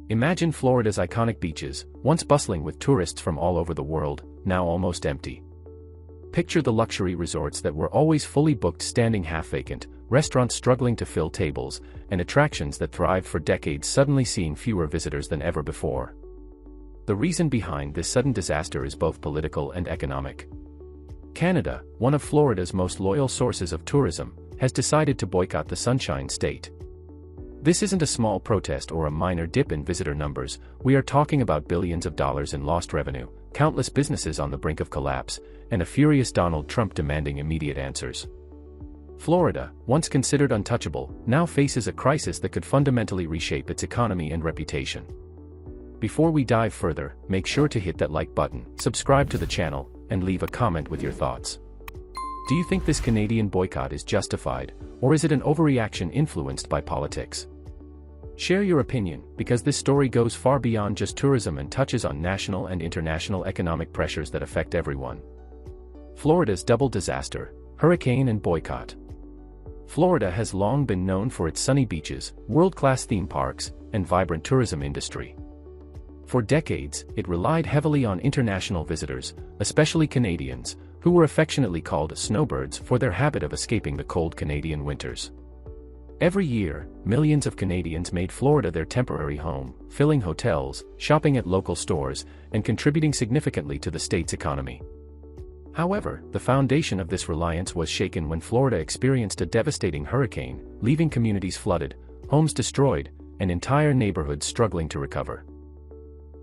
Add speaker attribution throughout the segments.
Speaker 1: Imagine Florida's iconic beaches, once bustling with tourists from all over the world, now almost empty. Picture the luxury resorts that were always fully booked standing half vacant, restaurants struggling to fill tables, and attractions that thrived for decades suddenly seeing fewer visitors than ever before. The reason behind this sudden disaster is both political and economic. Canada, one of Florida's most loyal sources of tourism, has decided to boycott the Sunshine State. This isn't a small protest or a minor dip in visitor numbers. We are talking about billions of dollars in lost revenue, countless businesses on the brink of collapse, and a furious Donald Trump demanding immediate answers. Florida, once considered untouchable, now faces a crisis that could fundamentally reshape its economy and reputation. Before we dive further, make sure to hit that like button, subscribe to the channel, and leave a comment with your thoughts. Do you think this Canadian boycott is justified, or is it an overreaction influenced by politics? Share your opinion, because this story goes far beyond just tourism and touches on national and international economic pressures that affect everyone. Florida's double disaster, hurricane and boycott. Florida has long been known for its sunny beaches, world-class theme parks, and vibrant tourism industry. For decades, it relied heavily on international visitors, especially Canadians, who were affectionately called snowbirds for their habit of escaping the cold Canadian winters. Every year, millions of Canadians made Florida their temporary home, filling hotels, shopping at local stores, and contributing significantly to the state's economy. However, the foundation of this reliance was shaken when Florida experienced a devastating hurricane, leaving communities flooded, homes destroyed, and entire neighborhoods struggling to recover.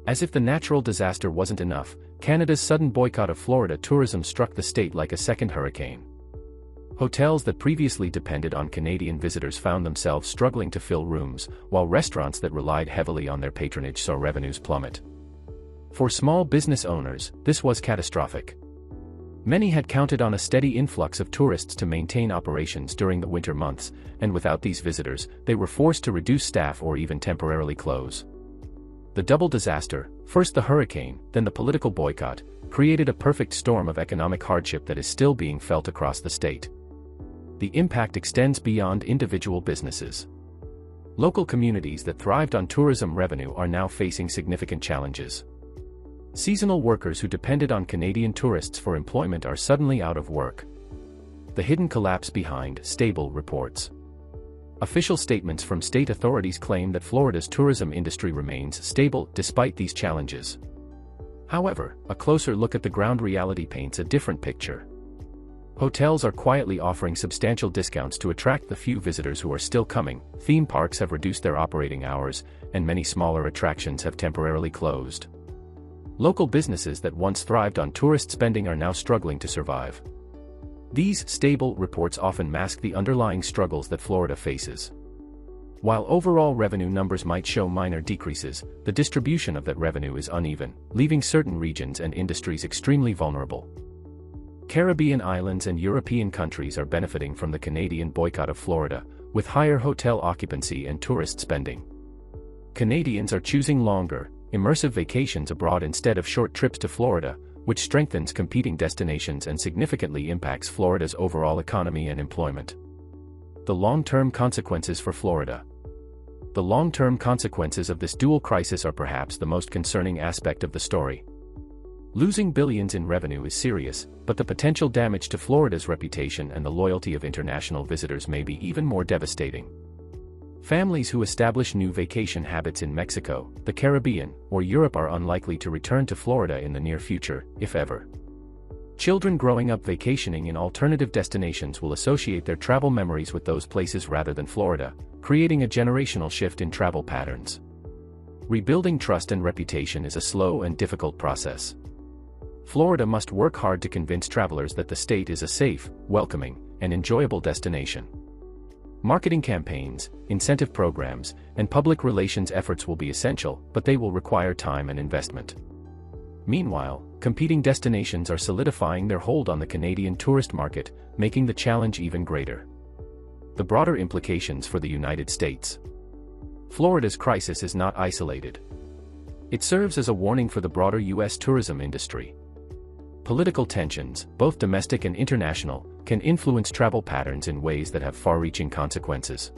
Speaker 1: As if the natural disaster wasn't enough, Canada's sudden boycott of Florida tourism struck the state like a second hurricane. Hotels that previously depended on Canadian visitors found themselves struggling to fill rooms, while restaurants that relied heavily on their patronage saw revenues plummet. For small business owners, this was catastrophic. Many had counted on a steady influx of tourists to maintain operations during the winter months, and without these visitors, they were forced to reduce staff or even temporarily close. The double disaster, first the hurricane, then the political boycott, created a perfect storm of economic hardship that is still being felt across the state. The impact extends beyond individual businesses. Local communities that thrived on tourism revenue are now facing significant challenges. Seasonal workers who depended on Canadian tourists for employment are suddenly out of work. The hidden collapse behind stable reports. Official statements from state authorities claim that Florida's tourism industry remains stable despite these challenges. However, a closer look at the ground reality paints a different picture. Hotels are quietly offering substantial discounts to attract the few visitors who are still coming, theme parks have reduced their operating hours, and many smaller attractions have temporarily closed. Local businesses that once thrived on tourist spending are now struggling to survive. These stable reports often mask the underlying struggles that Florida faces. While overall revenue numbers might show minor decreases, the distribution of that revenue is uneven, leaving certain regions and industries extremely vulnerable. Caribbean islands and European countries are benefiting from the Canadian boycott of Florida, with higher hotel occupancy and tourist spending. Canadians are choosing longer, immersive vacations abroad instead of short trips to Florida, which strengthens competing destinations and significantly impacts Florida's overall economy and employment. The long-term consequences for Florida. The long-term consequences of this dual crisis are perhaps the most concerning aspect of the story. Losing billions in revenue is serious, but the potential damage to Florida's reputation and the loyalty of international visitors may be even more devastating. Families who establish new vacation habits in Mexico, the Caribbean, or Europe are unlikely to return to Florida in the near future, if ever. Children growing up vacationing in alternative destinations will associate their travel memories with those places rather than Florida, creating a generational shift in travel patterns. Rebuilding trust and reputation is a slow and difficult process. Florida must work hard to convince travelers that the state is a safe, welcoming, and enjoyable destination. Marketing campaigns, incentive programs, and public relations efforts will be essential, but they will require time and investment. Meanwhile, competing destinations are solidifying their hold on the Canadian tourist market, making the challenge even greater. The broader implications for the United States. Florida's crisis is not isolated. It serves as a warning for the broader U.S. tourism industry. Political tensions, both domestic and international, can influence travel patterns in ways that have far-reaching consequences.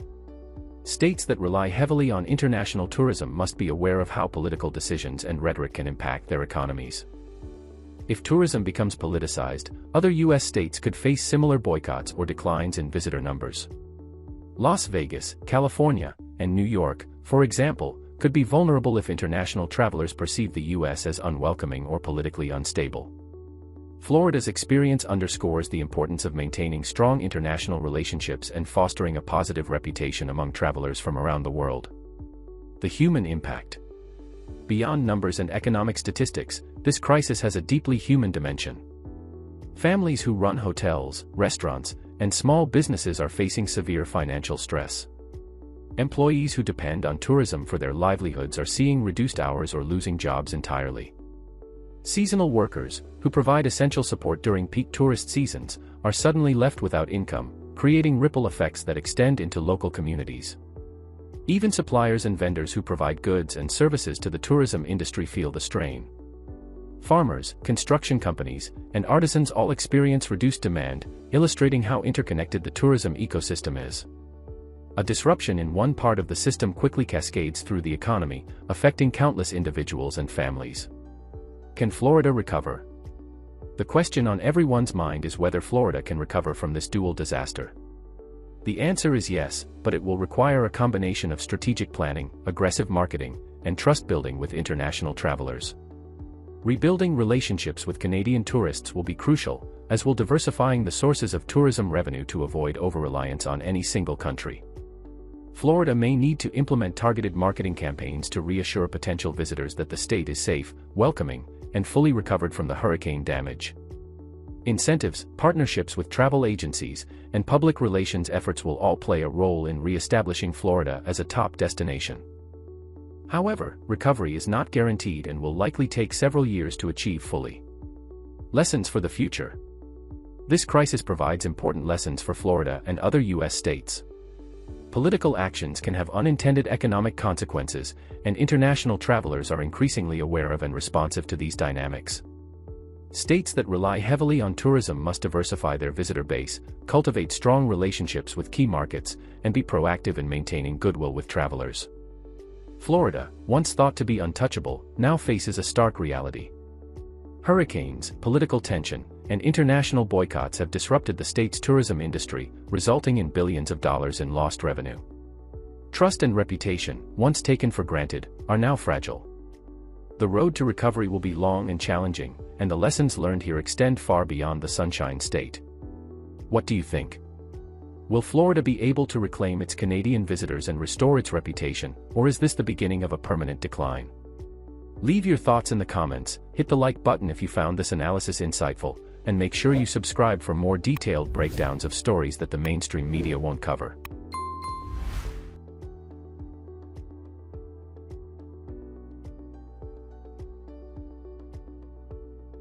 Speaker 1: States that rely heavily on international tourism must be aware of how political decisions and rhetoric can impact their economies. If tourism becomes politicized, other U.S. states could face similar boycotts or declines in visitor numbers. Las Vegas, California, and New York, for example, could be vulnerable if international travelers perceive the U.S. as unwelcoming or politically unstable. Florida's experience underscores the importance of maintaining strong international relationships and fostering a positive reputation among travelers from around the world. The human impact. Beyond numbers and economic statistics, this crisis has a deeply human dimension. Families who run hotels, restaurants, and small businesses are facing severe financial stress. Employees who depend on tourism for their livelihoods are seeing reduced hours or losing jobs entirely. Seasonal workers, who provide essential support during peak tourist seasons, are suddenly left without income, creating ripple effects that extend into local communities. Even suppliers and vendors who provide goods and services to the tourism industry feel the strain. Farmers, construction companies, and artisans all experience reduced demand, illustrating how interconnected the tourism ecosystem is. A disruption in one part of the system quickly cascades through the economy, affecting countless individuals and families. Can Florida recover? The question on everyone's mind is whether Florida can recover from this dual disaster. The answer is yes, but it will require a combination of strategic planning, aggressive marketing, and trust building with international travelers. Rebuilding relationships with Canadian tourists will be crucial, as will diversifying the sources of tourism revenue to avoid over-reliance on any single country. Florida may need to implement targeted marketing campaigns to reassure potential visitors that the state is safe, welcoming, and fully recovered from the hurricane damage. Incentives, partnerships with travel agencies, and public relations efforts will all play a role in re-establishing Florida as a top destination. However, recovery is not guaranteed and will likely take several years to achieve fully. Lessons for the future. This crisis provides important lessons for Florida and other U.S. states. Political actions can have unintended economic consequences, and international travelers are increasingly aware of and responsive to these dynamics. States that rely heavily on tourism must diversify their visitor base, cultivate strong relationships with key markets, and be proactive in maintaining goodwill with travelers. Florida, once thought to be untouchable, now faces a stark reality. Hurricanes, political tension, and international boycotts have disrupted the state's tourism industry, resulting in billions of dollars in lost revenue. Trust and reputation, once taken for granted, are now fragile. The road to recovery will be long and challenging, and the lessons learned here extend far beyond the Sunshine State. What do you think? Will Florida be able to reclaim its Canadian visitors and restore its reputation, or is this the beginning of a permanent decline? Leave your thoughts in the comments, hit the like button if you found this analysis insightful, and make sure you subscribe for more detailed breakdowns of stories that the mainstream media won't cover.